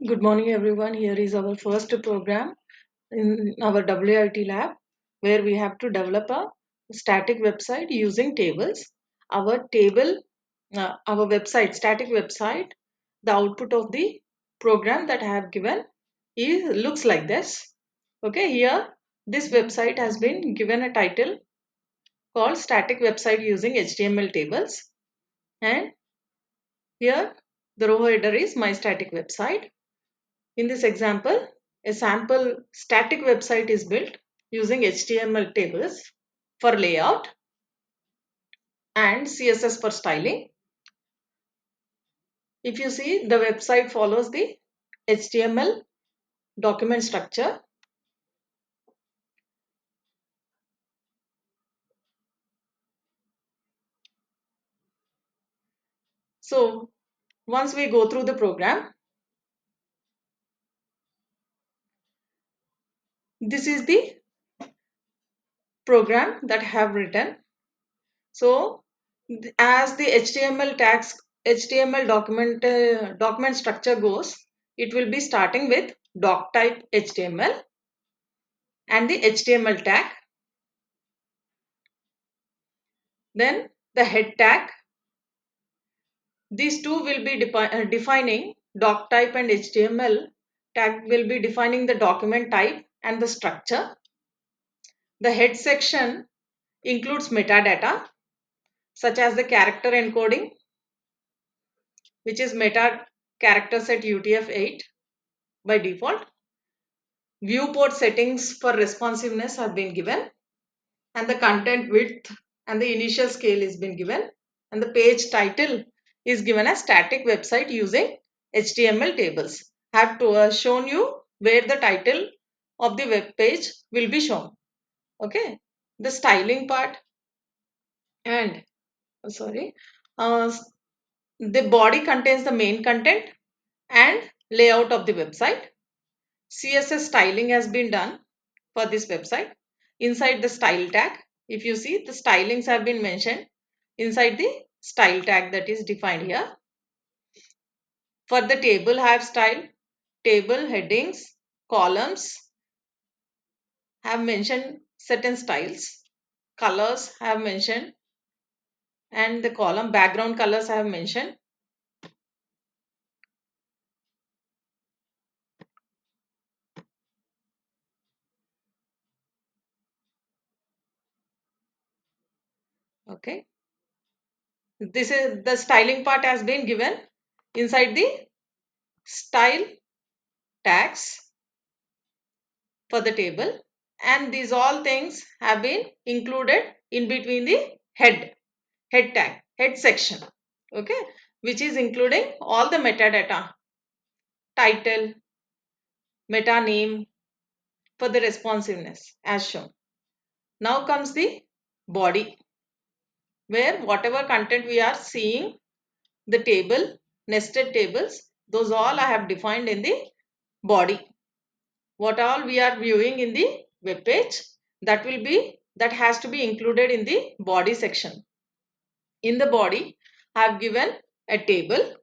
Good morning, everyone. Here is our first program in our WIT lab where we have to develop a static website using tables. Our table, our website, static website, the output of the program that I have given looks like this. Okay, here this website has been given a title called static website using HTML tables, and here the row header is my static website. In this example, a sample static website is built using HTML tables for layout and CSS for styling. If you see, the website follows the HTML document structure. So once we go through the program, this is the program that I have written. So as the HTML tags, HTML document structure goes, it will be starting with doc type HTML and the HTML tag. Then the head tag. These two will be defining doc type, and HTML tag will be defining the document type and the structure. The head section includes metadata such as the character encoding, which is meta character set UTF-8 by default. Viewport settings for responsiveness have been given, and the content width and the initial scale is been given, and the page title is given as static website using HTML tables. I have to shown you where the title of the web page will be shown. Okay, the styling part and sorry, uh, the body contains the main content and layout of the website. CSS styling has been done for this website. Inside the style tag, if you see, the stylings have been mentioned inside the style tag that is defined here. For the table, I have style, table headings, columns have mentioned certain styles, colors have mentioned, and the column background colors I have mentioned. Okay, this is the styling part has been given inside the style tags for the table, and these all things have been included in between the head tag, head section. Okay, which is including all the metadata, title, meta name for the responsiveness as shown. Now comes the body, where whatever content we are seeing, the table, nested tables, those all I have defined in the body. What all we are viewing in the web page, that has to be included in the body section. In the body, I have given a table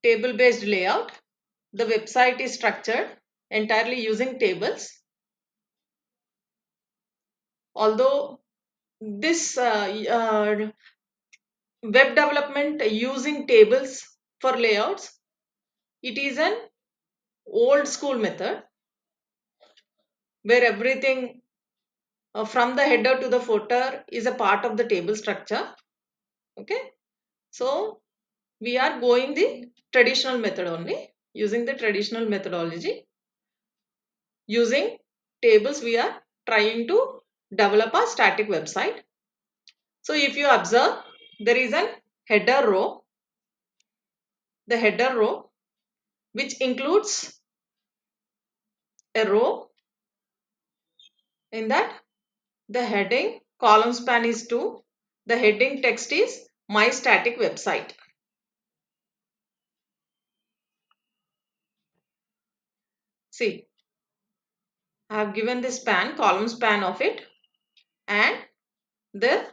based layout. The website is structured entirely using tables. Although this web development using tables for layouts, it is an old school method where everything from the header to the footer is a part of the table structure. Okay, so we are going the traditional method only, using the traditional methodology. Using tables, we are trying to develop a static website. So if you observe, there is an header row, the header row, which includes a row. In that, the heading column span is 2. The heading text is my static website. See, I have given the span, column span of it, and the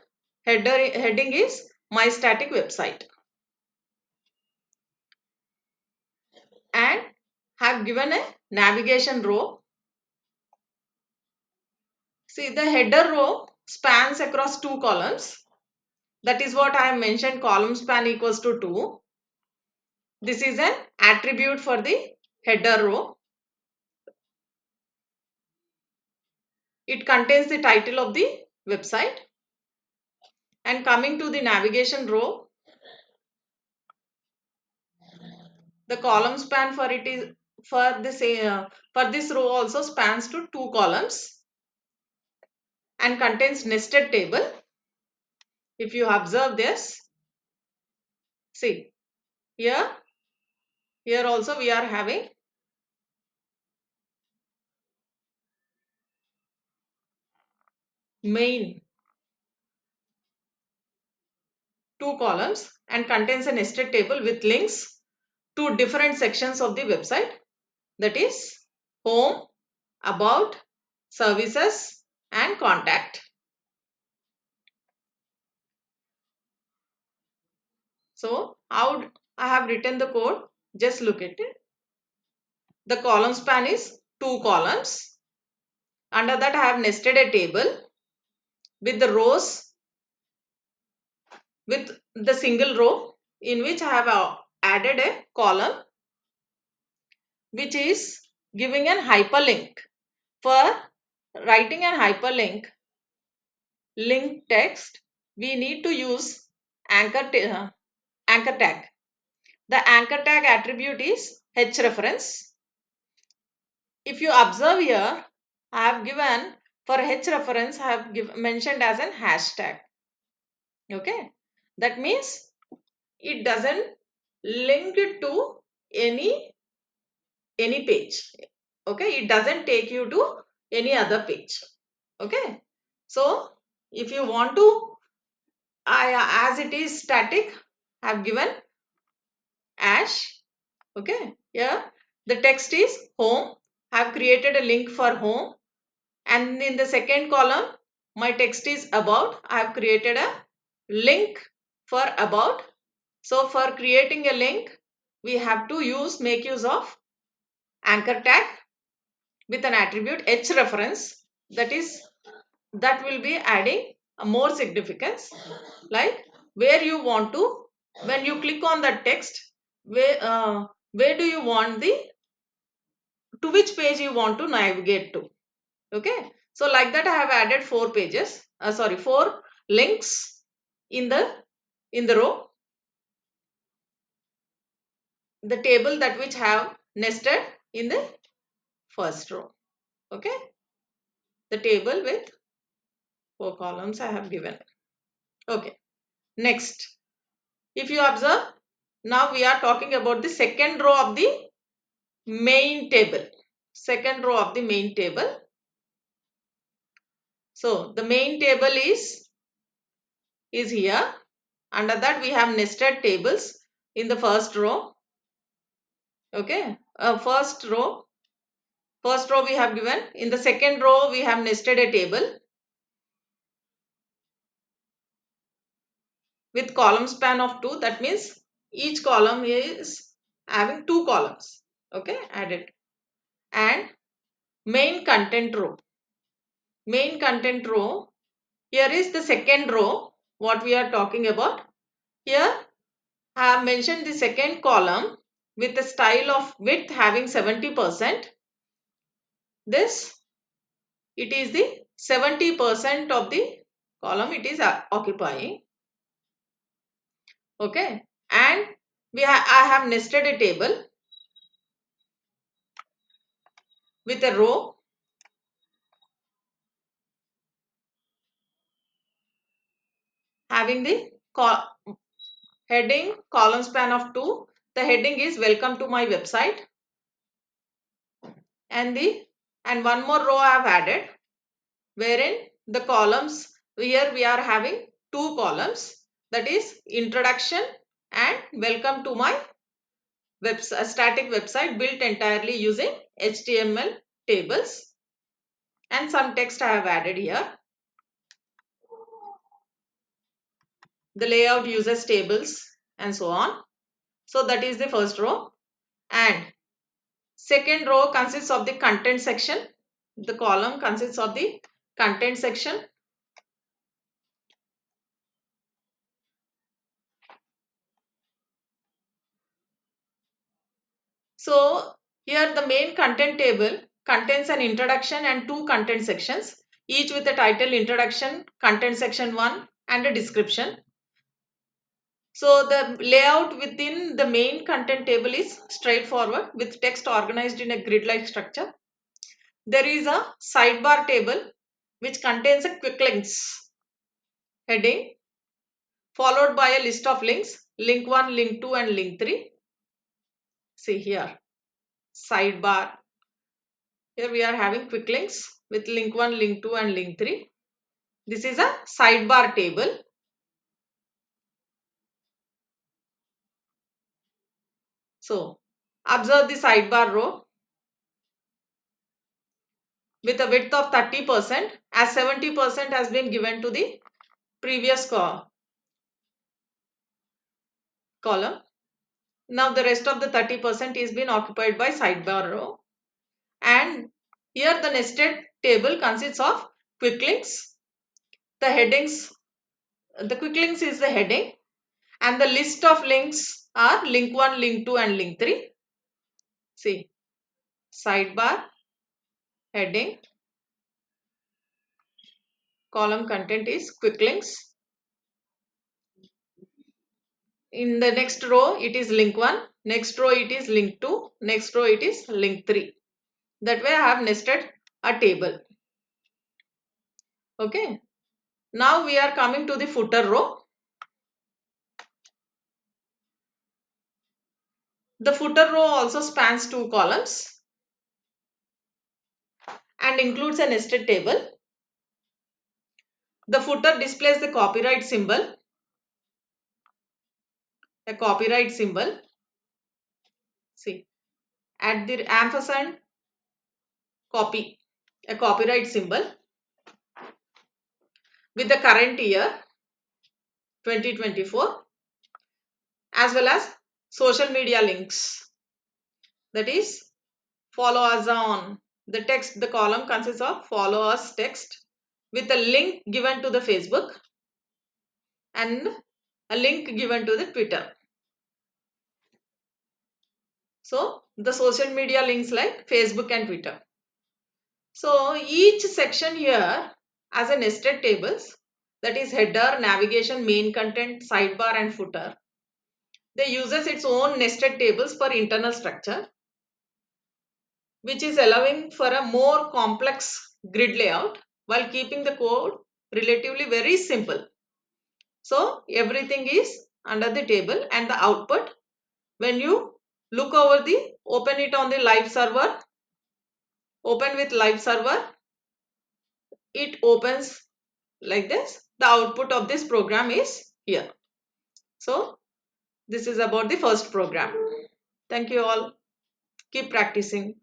heading is my static website. and have given a navigation row. See, the header row spans across two columns. That is what I have mentioned, column span equals to 2. This is an attribute for the header row. It contains the title of the website. And coming to the navigation row, the column span for it is for this row also spans to two columns and contains nested table. If you observe this, see here also we are having main, two columns, and contains a nested table with links to different sections of the website, that is home, about, services and contact. So how I have written the code, just look at it. The column span is two columns. Under that I have nested a table with the rows, with the single row in which I have added a column which is giving an hyperlink. For writing an hyperlink link text, we need to use anchor tag. The anchor tag attribute is href. If you observe here, I have given for href, I have mentioned as an hashtag. Okay, that means it doesn't link it to any page. Okay, it doesn't take you to any other page. Okay, so if you want to, as it is static, I have given ash. Okay, here the text is home. I have created a link for home, and in the second column my text is about. I have created a link for about. So for creating a link, we have to make use of anchor tag with an attribute href. That will be adding a more significance, like where you want to, when you click on that text, where do you want to which page you want to navigate to. Okay, so like that I have added four links in the row, the table that which have nested in the first row. Okay, the table with four columns I have given. Okay, next, if you observe, now we are talking about the second row of the main table. Second row of the main table. So the main table is here. Under that we have nested tables in the first row. Okay, first row we have given. In the second row we have nested a table with column span of 2. That means each column is having two columns. Okay, added. And main content row. Main content row, here is the second row what we are talking about. Here I have mentioned the second column with the style of width having 70%. This, it is the 70% of the column it is occupying. Okay, and I have nested a table with a row having the heading column span of 2. The heading is welcome to my website, and one more row I have added wherein the columns, here we are having two columns, that is introduction and welcome to my static website built entirely using HTML tables, and some text I have added here. The layout uses tables and so on. So that is the first row. And Second row consists of the content section. The column consists of the content section. So here the main content table contains an introduction and two content sections, each with a title introduction, content section 1 and a description. So the layout within the main content table is straightforward with text organized in a grid-like structure. There is a sidebar table which contains a quick links heading followed by a list of links, link 1, link 2 and link 3. See here, sidebar. Here we are having quick links with link 1, link 2 and link 3. This is a sidebar table. So observe the sidebar row with a width of 30% as 70% has been given to the previous column. Now the rest of the 30% is been occupied by sidebar row, and here the nested table consists of quick links. The headings, the quick links is the heading and the list of links are link 1, link 2 and link 3. See, sidebar, heading, column content is quick links. In the next row it is link 1, next row it is link 2, next row it is link 3. That way I have nested a table. Okay. Now we are coming to the footer row. The footer row also spans two columns and includes a nested table. The footer displays the copyright symbol, a copyright symbol. See, at the ampersand copy, a copyright symbol with the current year 2024 as well as social media links, that is follow us on. The text, the column consists of follow us text with a link given to the Facebook and a link given to the Twitter. So the social media links like Facebook and Twitter. So each section here as a nested tables, that is header, navigation, main content, sidebar and footer. They uses its own nested tables for internal structure, which is allowing for a more complex grid layout while keeping the code relatively very simple. So everything is under the table, and the output, when you look over the, open it on the live server, open with live server, it opens like this. The output of this program is here. So this is about the first program. Thank you all. Keep practicing.